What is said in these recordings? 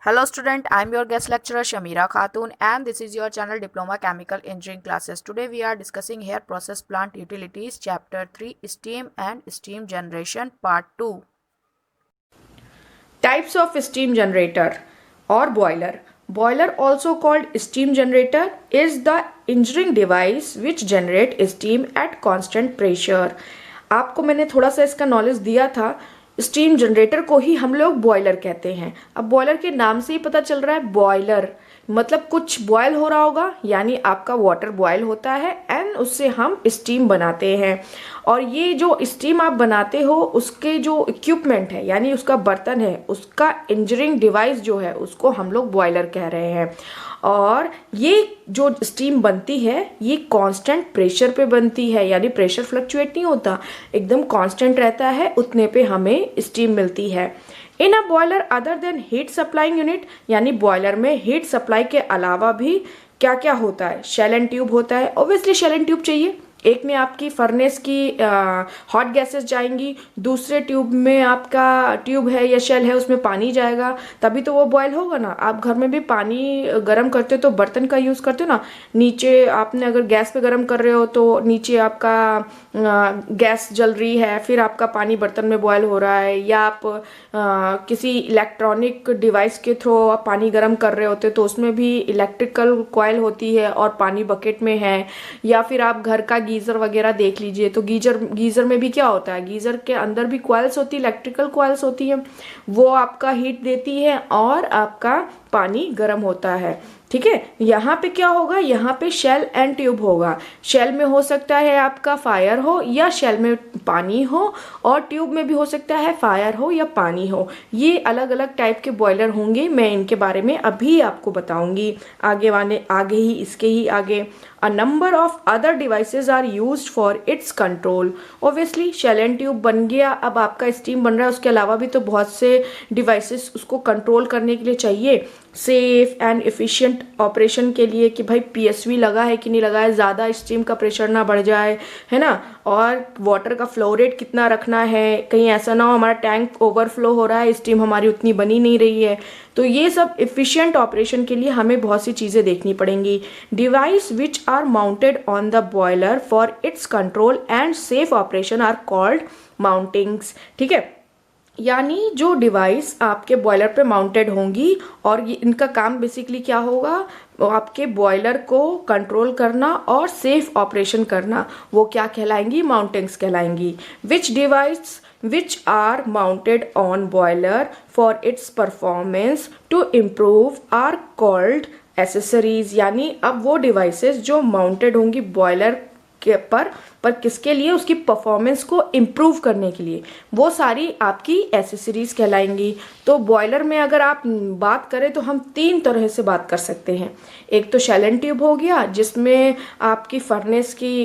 Hello student, I am your guest lecturer Shamira Khatun and this is your channel Diploma Chemical Engineering classes. Today we are discussing here process plant utilities chapter 3 steam and steam generation part 2. Types of steam generator or boiler. Boiler, also called steam generator, is the engineering device which generate steam at constant pressure. आपको मैंने थोड़ा सा इसका knowledge दिया था। Steam generator को ही हम लोग बॉयलर कहते हैं। अब बॉयलर के नाम से ही पता चल रहा है, बॉयलर मतलब कुछ बॉयल हो रहा होगा, यानी आपका वाटर बॉयल होता है एंड उससे हम स्टीम बनाते हैं। और ये जो स्टीम आप बनाते हो उसके जो इक्विपमेंट है यानी उसका बर्तन है, उसका इंजीनियरिंग डिवाइस जो है उसको हम लोग बॉयलर कह रहे हैं। और ये जो स्टीम बनती है ये कांस्टेंट प्रेशर पे बनती है, यानी प्रेशर फ्लक्चुएट नहीं होता, एकदम कांस्टेंट रहता है, उतने पे हमें स्टीम मिलती है। In a boiler other than heat supplying unit, यानी बॉयलर में हीट सप्लाई के अलावा भी क्या क्या होता है, शेल एंड ट्यूब होता है। ऑब्वियसली शेल एंड ट्यूब चाहिए, एक में आपकी फर्नेस की हॉट गैसेस जाएंगी, दूसरे ट्यूब में आपका ट्यूब है या शेल है उसमें पानी जाएगा, तभी तो वो बॉयल होगा ना। आप घर में भी पानी गर्म करते हो तो बर्तन का यूज़ करते हो ना, नीचे आपने अगर गैस पे गर्म कर रहे हो तो नीचे आपका गैस जल रही है, फिर आपका पानी बर्तन में बॉयल हो रहा है, या आप किसी इलेक्ट्रॉनिक डिवाइस के थ्रू आप पानी गर्म कर रहे होते तो उसमें भी इलेक्ट्रिकल कॉइल होती है और पानी बकेट में है, या फिर आप घर का गीजर वगैरह देख लीजिए तो गीजर में भी क्या होता है, गीजर के अंदर भी कॉइल्स होती है, इलेक्ट्रिकल कॉइल्स होती है, वो आपका हीट देती है और आपका पानी गर्म होता है। ठीक है, यहाँ पे क्या होगा, यहाँ पे शेल एंड ट्यूब होगा। शेल में हो सकता है आपका फायर हो या शेल में पानी हो, और ट्यूब में भी हो सकता है फायर हो या पानी हो। ये अलग अलग टाइप के बॉयलर होंगे, मैं इनके बारे में अभी आपको बताऊंगी आगे ही इसके ही आगे। A number of other devices are used for its control. Obviously shell and tube बन गया, अब आपका स्टीम बन रहा है, उसके अलावा भी तो बहुत से डिवाइसेस उसको कंट्रोल करने के लिए चाहिए, सेफ एंड एफिशिएंट ऑपरेशन के लिए कि भाई पीएसवी लगा है कि नहीं लगा है, ज़्यादा स्टीम का प्रेशर ना बढ़ जाए, है ना, और वाटर का फ्लो रेट कितना रखना है, कहीं ऐसा ना हो हमारा टैंक ओवरफ्लो हो रहा है, स्टीम हमारी उतनी बनी नहीं रही है। तो ये सब एफिशिएंट ऑपरेशन के लिए हमें बहुत सी चीज़ें देखनी पड़ेंगी। Devices which are mounted on the boiler for its control and safe operation are called mountings. ठीक है, यानी जो डिवाइस आपके बॉयलर पे माउंटेड होंगी और ये इनका काम बेसिकली क्या होगा, आपके बॉयलर को कंट्रोल करना और सेफ ऑपरेशन करना, वो क्या कहलाएंगी, माउंटिंग्स कहलाएंगी। Which device which are mounted on boiler for its performance to improve are called accessories। यानी अब वो डिवाइसेस जो माउंटेड होंगी बॉयलर के पर किसके लिए, उसकी परफॉर्मेंस को इम्प्रूव करने के लिए, वो सारी आपकी एसेसरीज कहलाएंगी। तो बॉयलर में अगर आप बात करें तो हम तीन तरह से बात कर सकते हैं। एक तो शेल एंड ट्यूब हो गया जिसमें आपकी फर्नेस की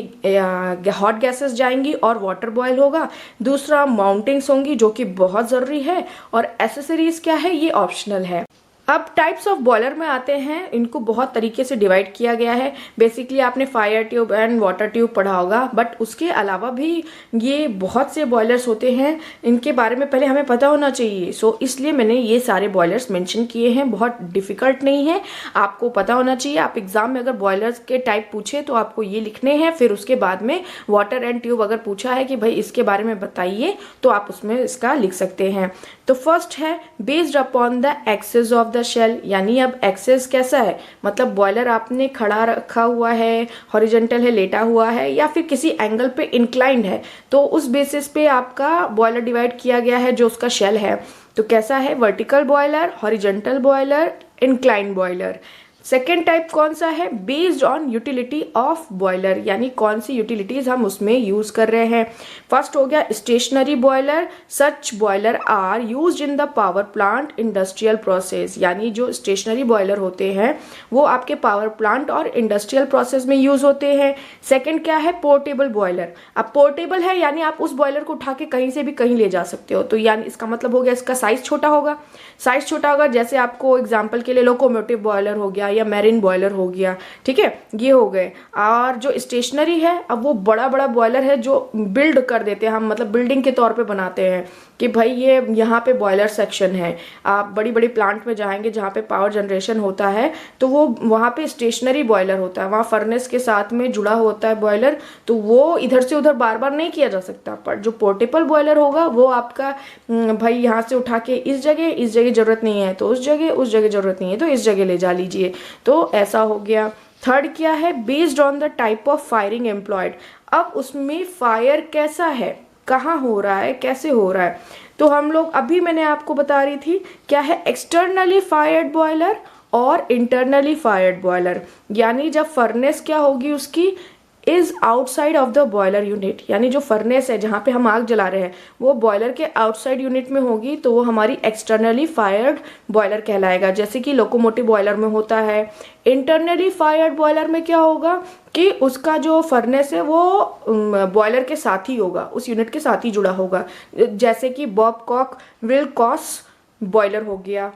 हॉट गैसेस जाएंगी और वाटर बॉयल होगा। दूसरा माउंटिंग्स होंगी जो कि बहुत ज़रूरी है, और एसेसरीज क्या है, ये ऑप्शनल है। अब टाइप्स ऑफ बॉयलर में आते हैं, इनको बहुत तरीके से डिवाइड किया गया है। बेसिकली आपने fire tube and water tube पढ़ा होगा, बट उसके अलावा भी ये बहुत से बॉयलर्स होते हैं, इनके बारे में पहले हमें पता होना चाहिए। सो इसलिए मैंने ये सारे बॉयलर्स मेंशन किए हैं, बहुत डिफिकल्ट नहीं है, आपको पता होना चाहिए। आप एग्जाम में अगर बॉयलर्स के टाइप पूछे तो आपको ये लिखने हैं, फिर उसके बाद में वाटर एंड ट्यूब अगर पूछा है कि भाई इसके बारे में बताइए तो आप उसमें इसका लिख सकते हैं। तो फर्स्ट है based upon the axis of the shell, यानी अब एक्सेस कैसा है, मतलब बॉयलर आपने खड़ा रखा हुआ है, हॉरिजॉन्टल है, लेटा हुआ है, या फिर किसी एंगल पे इंक्लाइंड है, तो उस बेसिस पे आपका बॉयलर डिवाइड किया गया है जो उसका शेल है। तो कैसा है, vertical boiler, horizontal boiler, incline boiler. Second type कौन सा है, based on utility of boiler, यानी कौन सी यूटिलिटीज हम उसमें यूज कर रहे हैं। फर्स्ट हो गया stationary boiler, such boiler are used in the power plant industrial process, यानी जो स्टेशनरी बॉयलर होते हैं वो आपके पावर प्लांट और इंडस्ट्रियल प्रोसेस में यूज होते हैं। सेकेंड क्या है, पोर्टेबल बॉयलर। अब पोर्टेबल है यानी आप उस बॉयलर को उठा के कहीं से भी कहीं ले जा सकते हो, तो यानी इसका मतलब हो गया इसका साइज छोटा होगा। साइज छोटा होगा जैसे आपको एग्जाम्पल के लिए लोकोमोटिव बॉयलर हो गया या मैरिन बॉयलर हो गया, ठीक है, ये हो गए। और जो स्टेशनरी है, अब वो बड़ा बड़ा बॉयलर है जो बिल्ड कर देते हैं हम, मतलब बिल्डिंग के तौर पे बनाते हैं कि भाई ये यहाँ पे बॉयलर सेक्शन है। आप बड़ी बड़ी प्लांट में जाएंगे जहाँ पे पावर जनरेशन होता है, तो वो वहाँ पे स्टेशनरी बॉयलर होता है, वहाँ फर्नेस के साथ में जुड़ा होता है बॉयलर, तो वो इधर से उधर बार बार नहीं किया जा सकता। पर जो पोर्टेबल बॉयलर होगा वो आपका भाई यहाँ से उठा के इस जगह जरूरत नहीं है तो उस जगह जरूरत नहीं है तो इस जगह ले जा लीजिए, तो ऐसा हो गया। थर्ड क्या है, based on the type of firing employed. अब उसमें फायर कैसा है, कहाँ हो रहा है, कैसे हो रहा है, तो हम लोग अभी मैंने आपको बता रही थी क्या है, एक्सटर्नली फायर्ड बॉयलर और इंटरनली फायर्ड बॉयलर। यानी जब फर्नेस क्या होगी उसकी, is outside of the boiler unit, यानी जो फर्नेस है जहाँ पे हम आग जला रहे हैं वो बॉयलर के आउटसाइड यूनिट में होगी, तो वो हमारी एक्सटर्नली फायर्ड बॉयलर कहलाएगा, जैसे कि लोकोमोटिव बॉयलर में होता है। इंटरनली फायर्ड बॉयलर में क्या होगा कि उसका जो फर्नेस है वो बॉयलर के साथ ही होगा, उस यूनिट के साथ ही जुड़ा होगा, जैसे कि बॉबकॉक विल्कॉक्स बॉयलर हो गया।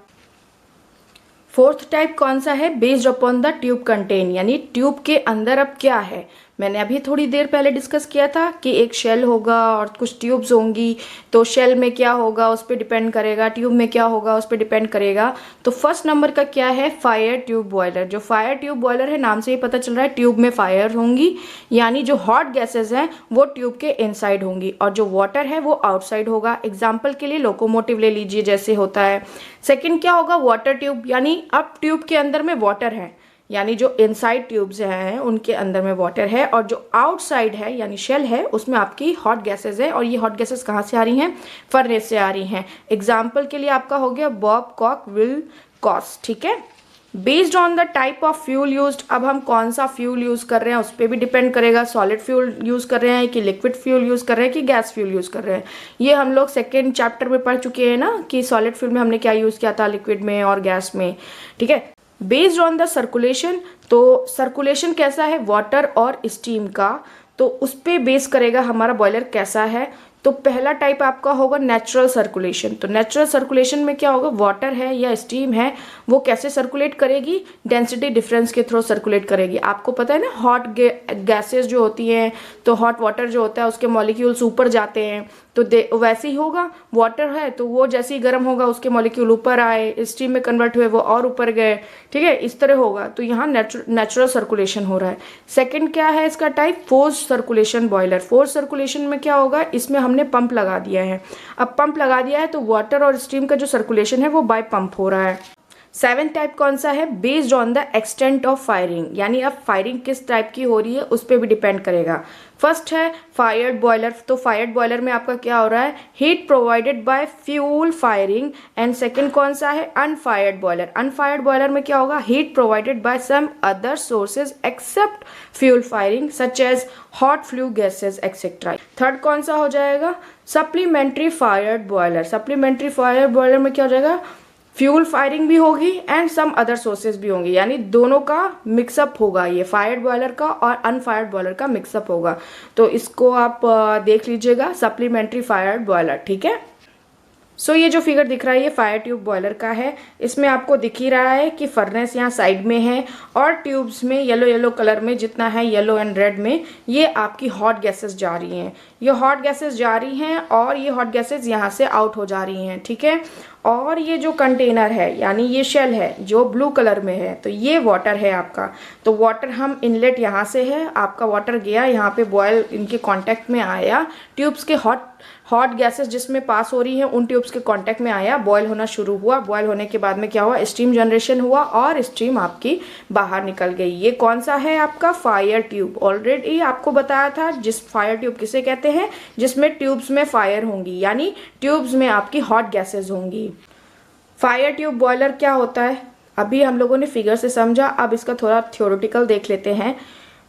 फोर्थ टाइप कौन सा है, based upon the tube contain, यानी ट्यूब के अंदर अब क्या है। मैंने अभी थोड़ी देर पहले डिस्कस किया था कि एक शेल होगा और कुछ ट्यूब्स होंगी, तो शेल में क्या होगा उस पर डिपेंड करेगा, ट्यूब में क्या होगा उस पर डिपेंड करेगा। तो फर्स्ट नंबर का क्या है, फायर ट्यूब बॉयलर। जो फायर ट्यूब बॉयलर है, नाम से ही पता चल रहा है ट्यूब में फायर होंगी, यानी जो हॉट गैसेज हैं वो ट्यूब के इनसाइड होंगी और जो वाटर है वो आउटसाइड होगा। एग्जाम्पल के लिए लोकोमोटिव ले लीजिए जैसे होता है। सेकेंड क्या होगा, वाटर ट्यूब, यानी अब ट्यूब के अंदर में वाटर है, यानी जो इनसाइड ट्यूब्स हैं उनके अंदर में वाटर है, और जो आउटसाइड है यानी शेल है उसमें आपकी हॉट गैसेस है, और ये हॉट गैसेस कहाँ से आ रही हैं, फर्नेस से आ रही हैं। एग्जाम्पल के लिए आपका हो गया बॉबकॉक विल्कॉक्स, ठीक है। Based on the type of fuel used, अब हम कौन सा फ्यूल यूज कर रहे हैं उस पर भी डिपेंड करेगा, सॉलिड फ्यूल यूज कर रहे हैं कि लिक्विड फ्यूल यूज कर रहे हैं कि गैस फ्यूल यूज कर रहे हैं। ये हम लोग सेकेंड चैप्टर में पढ़ चुके हैं ना कि सॉलिड फ्यूल में हमने क्या यूज किया था, लिक्विड में और गैस में, ठीक है। बेस्ड ऑन द सर्कुलेशन, तो सर्कुलेशन कैसा है वाटर और स्टीम का, तो उस पर बेस करेगा हमारा बॉयलर कैसा है। तो पहला टाइप आपका होगा नेचुरल सर्कुलेशन। तो नेचुरल सर्कुलेशन में क्या होगा, वाटर है या स्टीम है वो कैसे सर्कुलेट करेगी, डेंसिटी डिफरेंस के थ्रू सर्कुलेट करेगी। आपको पता है ना हॉट गैसेस जो होती हैं, तो हॉट वाटर जो होता है उसके मॉलिक्यूल्स ऊपर जाते हैं, तो वैसे ही होगा, वाटर है तो वो जैसे ही गर्म होगा उसके मॉलिक्यूल ऊपर आए, स्टीम में कन्वर्ट हुए वो और ऊपर गए, ठीक है, इस तरह होगा। तो यहाँ नेचुरल सर्कुलेशन हो रहा है। सेकंड क्या है इसका type, force circulation boiler. Force circulation में क्या होगा, इसमें हमने पंप लगा दिया है। अब पंप लगा दिया है तो वाटर और स्टीम का जो सर्कुलेशन है वो बाय पंप हो रहा है। सेवेंथ टाइप कौन सा है, based on the extent of firing, यानी अब फायरिंग किस टाइप की हो रही है उस पर भी डिपेंड करेगा। फर्स्ट है फायर्ड बॉयलर। तो फायर्ड बॉयलर में आपका क्या हो रहा है, heat provided bye fuel firing. And second कौन सा है, अनफायर्ड बॉयलर। अनफायर्ड बॉयलर में क्या होगा, heat provided by some other sources except fuel firing such as hot flue gases etcetera. Third कौन सा हो जाएगा, supplementary fired boiler. Supplementary fired boiler में क्या हो जाएगा, फ्यूल फायरिंग भी होगी एंड सम अदर सोर्सेज भी होंगी, यानी दोनों का मिक्सअप होगा, ये फायर्ड बॉयलर का और अनफायर्ड बॉयलर का मिक्सअप होगा। तो इसको आप देख लीजिएगा, सप्लीमेंट्री फायर्ड बॉयलर, ठीक है। सो ये जो फिगर दिख रहा है ये फायर ट्यूब बॉयलर का है। इसमें आपको दिख ही रहा है कि फर्नेस यहाँ साइड में है और ट्यूब्स में येलो येलो कलर में जितना है येलो एंड रेड में ये आपकी हॉट गैसेस जा रही हैं। ये हॉट गैसेस जा रही हैं और ये हॉट गैसेस यहाँ से आउट हो जा रही हैं, ठीक है। और ये जो कंटेनर है यानी ये शेल है जो ब्लू कलर में है, तो ये वाटर है आपका। तो वाटर हम इनलेट यहाँ से है, आपका वाटर गया यहाँ पे बॉयल इनके कांटेक्ट में आया, ट्यूब्स के हॉट गैसेस जिसमें पास हो रही हैं उन ट्यूब्स के कांटेक्ट में आया, बॉयल होना शुरू हुआ। बॉयल होने के बाद में क्या हुआ, स्टीम जनरेशन हुआ और स्टीम आपकी बाहर निकल गई। ये कौन सा है आपका फायर ट्यूब। ऑलरेडी आपको बताया था जिस फायर ट्यूब किसे कहते हैं, जिसमें ट्यूब्स में फायर होंगी यानी ट्यूब्स में आपकी हॉट गैसेस होंगी। फायर ट्यूब बॉयलर क्या होता है अभी हम लोगों ने फिगर से समझा, अब इसका थोड़ा थ्योरेटिकल देख लेते हैं।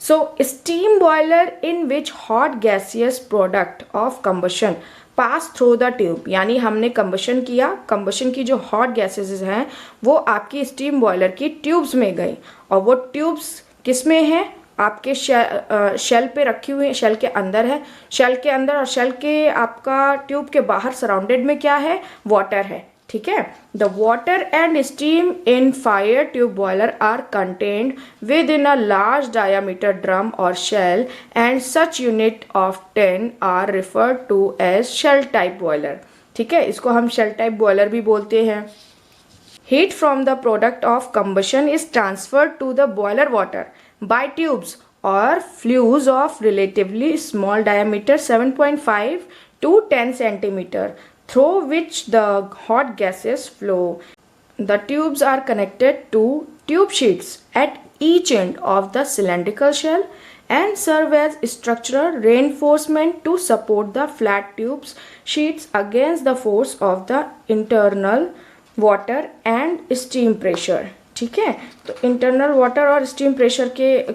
So, steam boiler in which hot gaseous product of combustion pass through the tube, यानी हमने कंबशन किया, कंबशन की जो हॉट गैसेस हैं वो आपकी स्टीम बॉयलर की ट्यूब्स में गई और वो ट्यूब्स किस में है, आपके शेल पे रखी हुई है, शेल के अंदर है, शेल के अंदर और शेल के आपका ट्यूब के बाहर सराउंडेड में क्या है, वाटर है, ठीक है। The water and steam in fire tube boiler are contained within a large diameter drum और shell and such unit of 10 are referred to as shell type boiler. ठीक है, इसको हम शेल टाइप बॉयलर भी बोलते हैं। Heat from the product of combustion is transferred to the boiler water by tubes or flues of relatively small diameter 7.5 to 10 centimeter through which the hot gases flow. The tubes are connected to tube sheets at each end of the cylindrical shell and serve as structural reinforcement to support the flat tubes sheets against the force of the internal water and steam pressure. ठीक है, तो internal water और steam pressure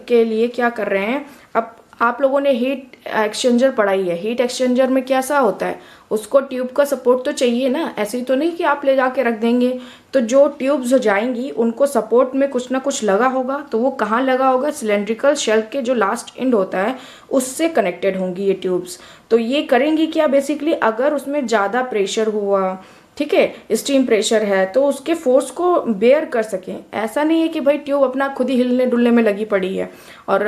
के लिए क्या कर रहे हैं, अब आप लोगों ने हीट एक्सचेंजर पढ़ाई है। हीट एक्सचेंजर में कैसा होता है, उसको ट्यूब का सपोर्ट तो चाहिए ना, ऐसे ही तो नहीं कि आप ले जाके रख देंगे। तो जो ट्यूब्स जाएंगी उनको सपोर्ट में कुछ ना कुछ लगा होगा, तो वो कहाँ लगा होगा, सिलेंड्रिकल शेल के जो लास्ट एंड होता है उससे कनेक्टेड होंगी ये ट्यूब्स। तो ये करेंगी क्या, बेसिकली अगर उसमें ज़्यादा प्रेशर हुआ, ठीक है, स्टीम प्रेशर है, तो उसके फोर्स को बेयर कर सकें। ऐसा नहीं है कि भाई ट्यूब अपना खुद ही हिलने डुलने में लगी पड़ी है और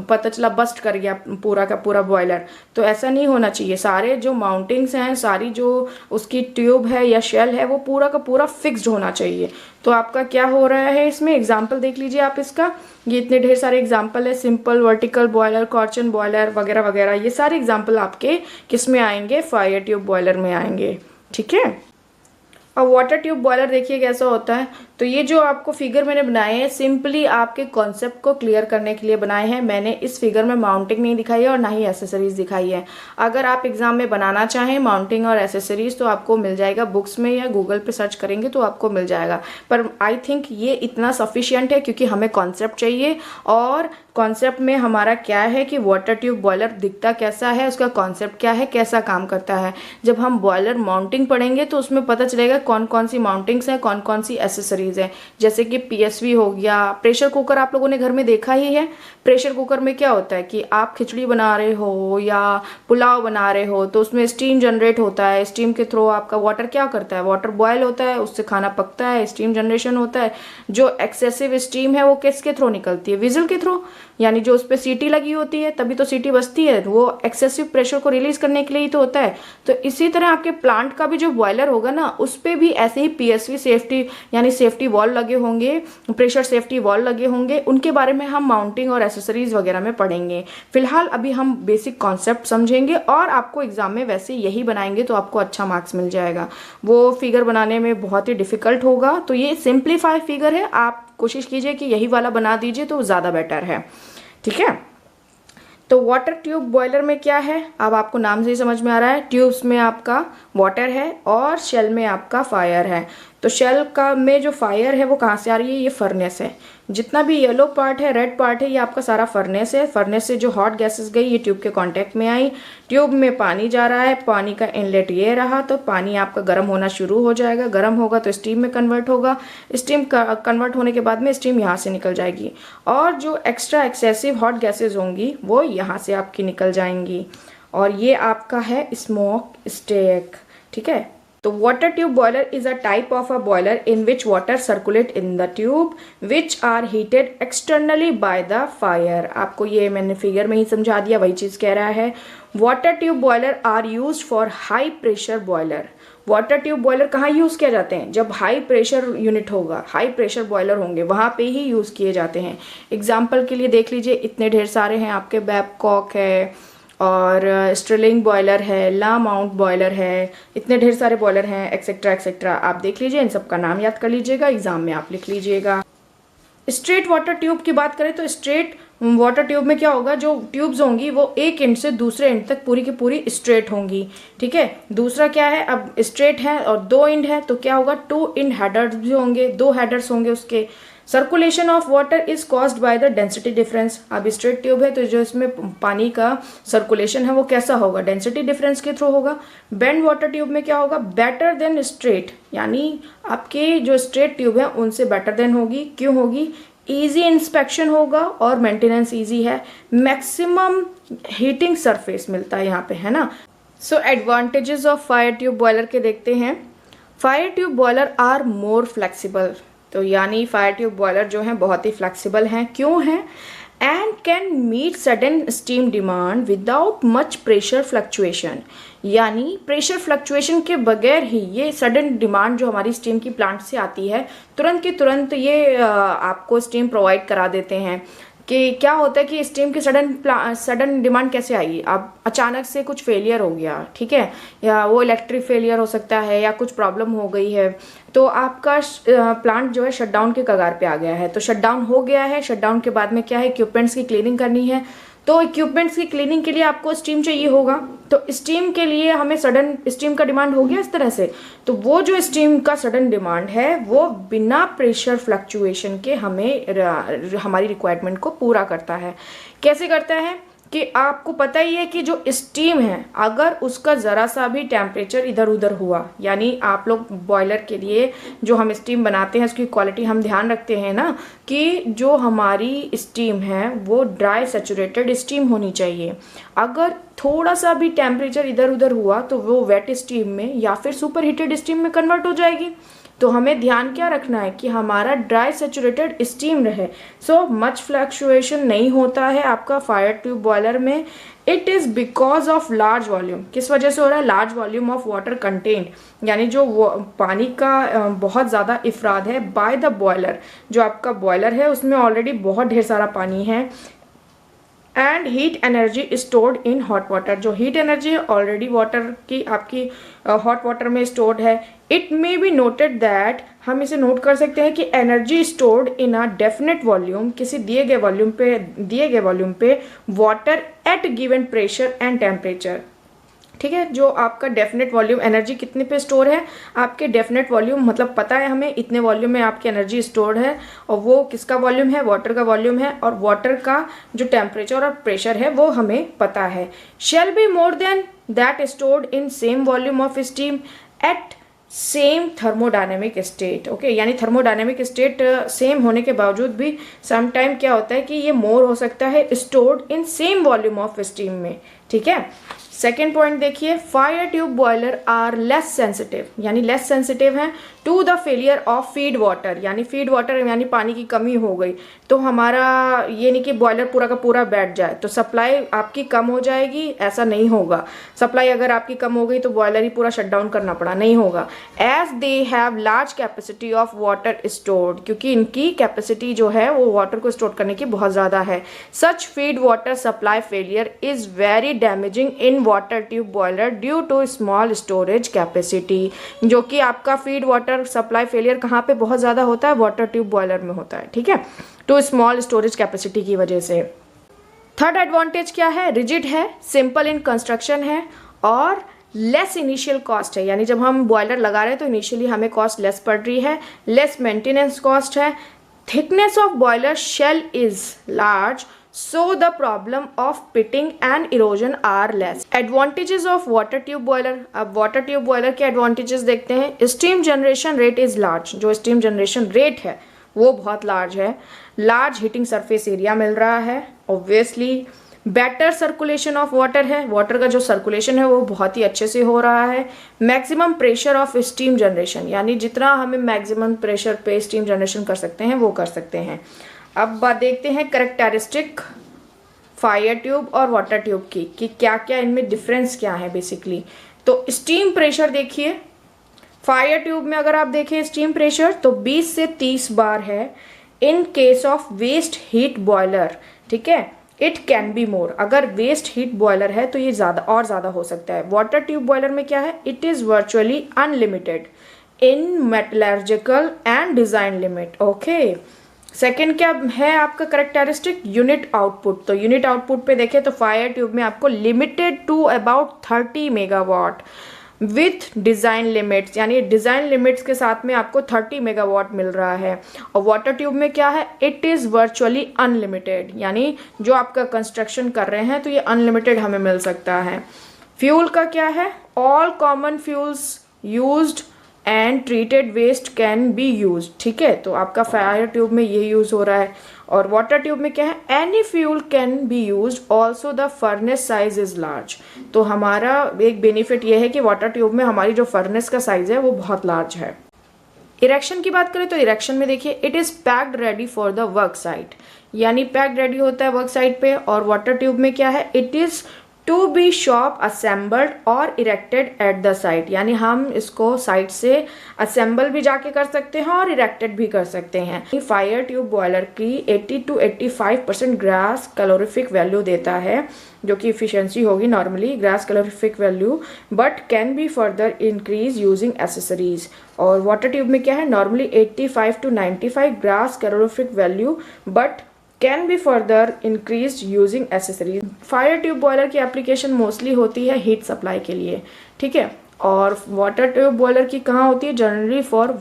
पता चला बस्ट कर गया पूरा का पूरा बॉयलर, तो ऐसा नहीं होना चाहिए। सारे जो माउंटिंग्स हैं, सारी जो उसकी ट्यूब है या शेल है, वो पूरा का पूरा फिक्स्ड होना चाहिए। तो आपका क्या हो रहा है, इसमें एग्जाम्पल देख लीजिए आप इसका। ये इतने ढेर सारे एग्जाम्पल है, सिंपल, वर्टिकल बॉयलर, कॉर्चन बॉयलर वगैरह वगैरह, ये सारे एग्जाम्पल आपके किस में आएंगे, फायर ट्यूब बॉयलर में आएंगे। ठीक है, अब वाटर ट्यूब बॉयलर देखिए कैसा होता है। तो ये जो आपको फिगर मैंने बनाए हैं, सिंपली आपके कॉन्सेप्ट को क्लियर करने के लिए बनाए हैं। मैंने इस फिगर में माउंटिंग नहीं दिखाई है और ना ही एसेसरीज दिखाई है। अगर आप एग्जाम में बनाना चाहें माउंटिंग और एसेसरीज तो आपको मिल जाएगा बुक्स में, या गूगल पे सर्च करेंगे तो आपको मिल जाएगा। पर आई थिंक ये इतना सफिशियंट है, क्योंकि हमें कॉन्सेप्ट चाहिए, और कॉन्सेप्ट में हमारा क्या है कि वाटर ट्यूब बॉयलर दिखता कैसा है, उसका कॉन्सेप्ट क्या है, कैसा काम करता है। जब हम बॉयलर माउंटिंग पढ़ेंगे तो उसमें पता चलेगा कौन कौन सी माउंटिंग्स हैं, कौन कौन सी एसेसरीज हैं। जैसे कि पीएसवी हो गया, प्रेशर कुकर आप लोगों ने घर में देखा ही है। प्रेशर कुकर में क्या होता है कि आप खिचड़ी बना रहे हो या पुलाव बना रहे हो, तो उसमें स्टीम जनरेट होता है। स्टीम के थ्रू आपका वाटर क्या करता है, वाटर बॉयल होता है, उससे खाना पकता है, स्टीम जनरेशन होता है। जो एक्सेसिव स्टीम है वो किसके थ्रू निकलती है, विजल के थ्रू, यानी जो उस पर सीटी लगी होती है तभी तो सीटी बजती है, वो एक्सेसिव प्रेशर को रिलीज करने के लिए ही तो होता है। तो इसी तरह आपके प्लांट का भी जो बॉयलर होगा ना, उस पर भी ऐसे ही पीएसवी सेफ्टी यानी सेफ्टी वॉल लगे होंगे, प्रेशर सेफ्टी वॉल लगे होंगे। उनके बारे में हम माउंटिंग और एसेसरीज वगैरह में पढ़ेंगे। फिलहाल अभी हम बेसिक कॉन्सेप्ट समझेंगे, और आपको एग्जाम में वैसे यही बनाएंगे तो आपको अच्छा मार्क्स मिल जाएगा। वो फिगर बनाने में बहुत ही डिफिकल्ट होगा, तो ये सिंप्लीफाई फिगर है, आप कोशिश कीजिए कि यही वाला बना दीजिए तो ज़्यादा बेटर है। ठीक है, तो वाटर ट्यूब बॉयलर में क्या है, अब आपको नाम से ही समझ में आ रहा है। ट्यूब्स में आपका वाटर है और शेल में आपका फायर है। तो शेल का में जो फायर है वो कहाँ से आ रही है, ये फर्नेस है। जितना भी येलो पार्ट है, रेड पार्ट है, ये आपका सारा फर्नेस है। फर्नेस से जो हॉट गैसेस गई ये ट्यूब के कांटेक्ट में आई, ट्यूब में पानी जा रहा है, पानी का इनलेट ये रहा, तो पानी आपका गर्म होना शुरू हो जाएगा। गर्म होगा तो स्टीम में कन्वर्ट होगा, स्टीम कन्वर्ट होने के बाद में स्टीम यहाँ से निकल जाएगी, और जो एक्स्ट्रा एक्सेसिव हॉट गैसेज होंगी वो यहाँ से आपकी निकल जाएंगी, और ये आपका है स्मोक स्टेक। ठीक है, तो water tube boiler is a type of a boiler in which water circulate in the tube which are heated externally by the fire। आपको ये मैंने फिगर में ही समझा दिया, वही चीज़ कह रहा है। water tube boiler are used for high pressure boiler। Water tube boiler कहाँ यूज़ किया जाते हैं, जब हाई प्रेशर यूनिट होगा, हाई प्रेशर बॉयलर होंगे, वहाँ पे ही यूज़ किए जाते हैं। एग्जाम्पल के लिए देख लीजिए, इतने ढेर सारे हैं आपके, बैबकॉक है और स्ट्रिलिंग बॉयलर है, ला माउंट बॉयलर है, इतने ढेर सारे बॉयलर हैं, एक्सेट्रा एक्सेट्रा। आप देख लीजिए, इन सब का नाम याद कर लीजिएगा, एग्जाम में आप लिख लीजिएगा। स्ट्रेट वाटर ट्यूब की बात करें तो स्ट्रेट वाटर ट्यूब में क्या होगा, जो ट्यूब्स होंगी वो एक एंड से दूसरे एंड तक पूरी की पूरी स्ट्रेट होंगी। ठीक है, दूसरा क्या है, अब स्ट्रेट है और दो एंड है तो क्या होगा, टू एंड हेडर्स भी होंगे, दो हेडर्स होंगे उसके। Circulation of water is caused by the density difference. अब स्ट्रेट ट्यूब है तो जो इसमें पानी का सर्कुलेशन है वो कैसा होगा, डेंसिटी डिफरेंस के थ्रू होगा। बेंड वाटर ट्यूब में क्या होगा, बेटर देन स्ट्रेट, यानी आपके जो स्ट्रेट ट्यूब है उनसे बेटर देन होगी। क्यों होगी, ईजी इंस्पेक्शन होगा और मेंटेनेंस ईजी है, मैक्सिमम हीटिंग सरफेस मिलता है यहाँ पे, है ना। So advantages of fire tube boiler के देखते हैं। Fire tube boiler are more flexible, तो यानी फायर ट्यूब बॉयलर जो हैं बहुत ही फ्लेक्सिबल हैं। क्यों हैं? And can meet sudden steam demand without much pressure fluctuation, यानी प्रेशर फ्लक्चुएशन के बगैर ही ये सडन डिमांड जो हमारी स्टीम की प्लांट से आती है तुरंत की तुरंत ये आपको स्टीम प्रोवाइड करा देते हैं। कि क्या होता है कि स्टीम की सडन डिमांड कैसे आएगी? अब अचानक से कुछ फेलियर हो गया, ठीक है, या वो इलेक्ट्रिक फेलियर हो सकता है या कुछ प्रॉब्लम हो गई है, तो आपका प्लांट जो है शटडाउन के कगार पे आ गया है। तो शटडाउन हो गया है, शटडाउन के बाद में क्या है, इक्विपमेंट्स की क्लीनिंग करनी है। तो इक्विपमेंट्स की क्लीनिंग के लिए आपको स्टीम चाहिए होगा, तो स्टीम के लिए हमें सडन स्टीम का डिमांड हो गया इस तरह से। तो वो जो स्टीम का सडन डिमांड है वो बिना प्रेशर फ्लक्चुएशन के हमें हमारी रिक्वायरमेंट को पूरा करता है। कैसे करता है कि आपको पता ही है कि जो स्टीम है अगर उसका ज़रा सा भी टेम्परेचर इधर उधर हुआ, यानी आप लोग बॉयलर के लिए जो हम स्टीम बनाते हैं उसकी क्वालिटी हम ध्यान रखते हैं ना, कि जो हमारी स्टीम है वो ड्राई सैचुरेटेड स्टीम होनी चाहिए। अगर थोड़ा सा भी टेम्परेचर इधर उधर हुआ तो वो वेट स्टीम में या फिर सुपर हीटेड स्टीम में कन्वर्ट हो जाएगी। तो हमें ध्यान क्या रखना है कि हमारा ड्राई सैचुरेटेड स्टीम रहे। सो मच फ्लक्चुएशन नहीं होता है आपका फायर ट्यूब बॉयलर में। It is because of large volume. किस वजह से हो रहा है? Large volume of water content, यानी जो पानी का बहुत ज़्यादा इफराद है बाय द बॉयलर। जो आपका बॉयलर है उसमें ऑलरेडी बहुत ढेर सारा पानी है। And heat energy stored in hot water, जो हीट एनर्जी है ऑलरेडी वाटर की आपकी हॉट वाटर में स्टोर्ड है। It may be noted that, हम इसे नोट कर सकते हैं कि energy stored in a definite volume, किसी दिए गए वॉल्यूम पे water at given pressure and temperature. ठीक है, जो आपका डेफिनेट वॉल्यूम एनर्जी कितने पे स्टोर है, आपके डेफिनेट वॉल्यूम मतलब पता है हमें इतने वॉल्यूम में आपकी एनर्जी स्टोर्ड है, और वो किसका वॉल्यूम है? वाटर का वॉल्यूम है, और वाटर का जो टेम्परेचर और प्रेशर है वो हमें पता है। Shall be more than that stored in same volume of steam eight same thermodynamic state. Okay, यानी थर्मोडायनेमिक स्टेट सेम होने के बावजूद भी सम टाइम क्या होता है कि ये मोर हो सकता है stored in same volume of steam में। ठीक है, सेकेंड पॉइंट देखिए, fire tube boiler are less sensitive, यानी लेस सेंसिटिव हैं to the failure of feed water, यानी फीड वाटर यानी पानी की कमी हो गई तो हमारा ये नहीं कि बॉयलर पूरा का पूरा बैठ जाए तो सप्लाई आपकी कम हो जाएगी, ऐसा नहीं होगा। सप्लाई अगर आपकी कम हो गई तो बॉयलर ही पूरा शट डाउन करना पड़ा, नहीं होगा। As they have large capacity of water stored, क्योंकि इनकी कैपेसिटी जो है वो वाटर को स्टोर करने की बहुत ज़्यादा है। Such feed water supply failure is very damaging in water tube boiler due to small storage capacity, जो कि आपका फीड वाटर सप्लाई फेलियर कहाँ पे बहुत ज़्यादा होता है? वाटर ट्यूब बॉयलर में होता है। ठीक है, टू स्मॉल स्टोरेज कैपेसिटी की वजह से। थर्ड एडवांटेज क्या है? रिजिड है, सिंपल इन कंस्ट्रक्शन है और लेस इनिशियल कॉस्ट है, यानी जब हम बॉयलर लगा रहे हैं तो इनिशियली हमें कॉस्ट लेस पड़ रही है, लेस मेंटेनेंस कॉस्ट है। Thickness of boiler shell is large, so the problem of pitting and erosion are less. Advantages of water tube boiler. अब water tube boiler के advantages देखते हैं। Steam generation rate is large, जो steam generation rate है वो बहुत large है। Large heating surface area मिल रहा है obviously। Better circulation of water है, वाटर का जो सर्कुलेशन है वो बहुत ही अच्छे से हो रहा है। Maximum pressure of steam generation, यानी जितना हमें मैक्सिमम प्रेशर पे स्टीम जनरेशन कर सकते हैं वो कर सकते हैं। अब बात देखते हैं कैरेक्टरिस्टिक फायर ट्यूब और वाटर ट्यूब की, कि क्या क्या इनमें डिफरेंस क्या है बेसिकली। तो स्टीम प्रेशर देखिए, फायर ट्यूब में अगर आप देखें स्टीम प्रेशर तो 20 से 30 बार है in case of waste heat boiler. ठीक है, इट कैन बी मोर, अगर वेस्ट हीट बॉयलर है तो ये ज़्यादा हो सकता है। वाटर ट्यूब बॉयलर में क्या है? It is virtually unlimited in metallurgical and design limit. Okay, second क्या है आपका करेक्टरिस्टिक? Unit output. तो यूनिट आउटपुट पे देखें तो फायर ट्यूब में आपको limited to about 30 megawatt with design limits, यानी डिज़ाइन लिमिट्स के साथ में आपको 30 मेगावाट मिल रहा है। और वाटर ट्यूब में क्या है? इट इज़ वर्चुअली अनलिमिटेड, यानी जो आपका कंस्ट्रक्शन कर रहे हैं तो ये अनलिमिटेड हमें मिल सकता है। फ्यूल का क्या है? All common fuels used and treated waste can be use. ठीक है, तो आपका फायर ट्यूब में ये यूज हो रहा है। और वाटर ट्यूब में क्या है, any fuel can be use, also the furnace size is large. तो हमारा एक बेनिफिट ये है कि वाटर ट्यूब में हमारी जो फर्नेस का साइज है वो बहुत लार्ज है। इरेक्शन की बात करें तो इरेक्शन में देखिए, it is packed ready for the work site, यानी पैक्ड रेडी होता है वर्क साइट पे। और वाटर ट्यूब में क्या है, it is to be shop assembled और इरेक्टेड एट द साइट, यानी हम इसको साइट से असेंबल भी जाके कर सकते हैं और इरेक्टेड भी कर सकते हैं। फायर ट्यूब बॉयलर की 80 to 85% ग्रास कैलोरीफिक वैल्यू देता है, जो कि इफिशिएंसी होगी normally grass calorific value, but can be further increase using accessories. और वाटर ट्यूब में क्या है, normally 85 to 95 grass calorific value, but can be further increase using accessories. Fire tube boiler की एप्लीकेशन मोस्टली होती है heat supply के लिए। ठीक है, और वाटर ट्यूब बॉयलर की कहाँ होती है, generally for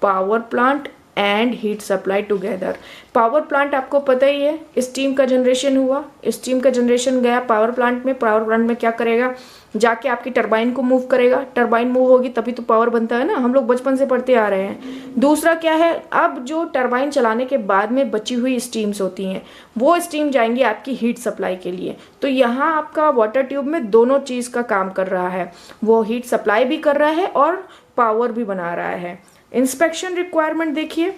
power plant and heat supply together. Power plant आपको पता ही है, स्टीम का जनरेशन हुआ, स्टीम का जनरेशन गया पावर प्लांट में, पावर प्लांट में क्या करेगा, जाके आपकी टरबाइन को मूव करेगा, टरबाइन मूव होगी तभी तो पावर बनता है ना, हम लोग बचपन से पढ़ते आ रहे हैं। दूसरा क्या है, अब जो टरबाइन चलाने के बाद में बची हुई स्टीम्स होती हैं, वो स्टीम जाएंगी आपकी हीट सप्लाई के लिए। तो यहाँ आपका वाटर ट्यूब में दोनों चीज़ का काम कर रहा है, वो हीट सप्लाई भी कर रहा है और पावर भी बना रहा है। इंस्पेक्शन रिक्वायरमेंट देखिए,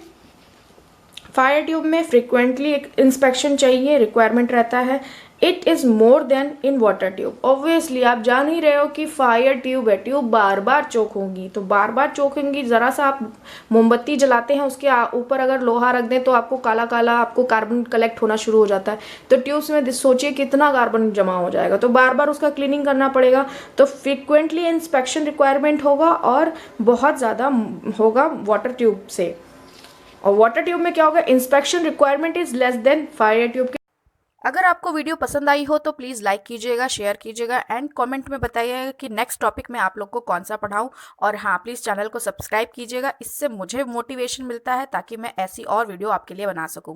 फायर ट्यूब में फ्रिक्वेंटली एक इंस्पेक्शन चाहिए, रिक्वायरमेंट रहता है। It is more then in water tube. Obviously आप जान ही रहे हो कि फायर ट्यूब है, ट्यूब बार बार चोक होंगी, तो बार बार चोक होंगी। ज़रा सा आप मोमबत्ती जलाते हैं, उसके ऊपर अगर लोहा रख दें तो आपको काला काला आपको कार्बन कलेक्ट होना शुरू हो जाता है। तो ट्यूब्स में सोचिए कितना कार्बन जमा हो जाएगा, तो बार बार उसका क्लीनिंग करना पड़ेगा। तो फ्रिक्वेंटली इंस्पेक्शन रिक्वायरमेंट होगा और बहुत ज़्यादा होगा वाटर ट्यूब से। और वाटर ट्यूब में क्या होगा, inspection requirement is less than fire tube के। अगर आपको वीडियो पसंद आई हो तो प्लीज़ लाइक कीजिएगा, शेयर कीजिएगा एंड कमेंट में बताइएगा कि नेक्स्ट टॉपिक में आप लोग को कौन सा पढ़ाऊं। और हाँ, प्लीज़ चैनल को सब्सक्राइब कीजिएगा, इससे मुझे मोटिवेशन मिलता है ताकि मैं ऐसी और वीडियो आपके लिए बना सकूं।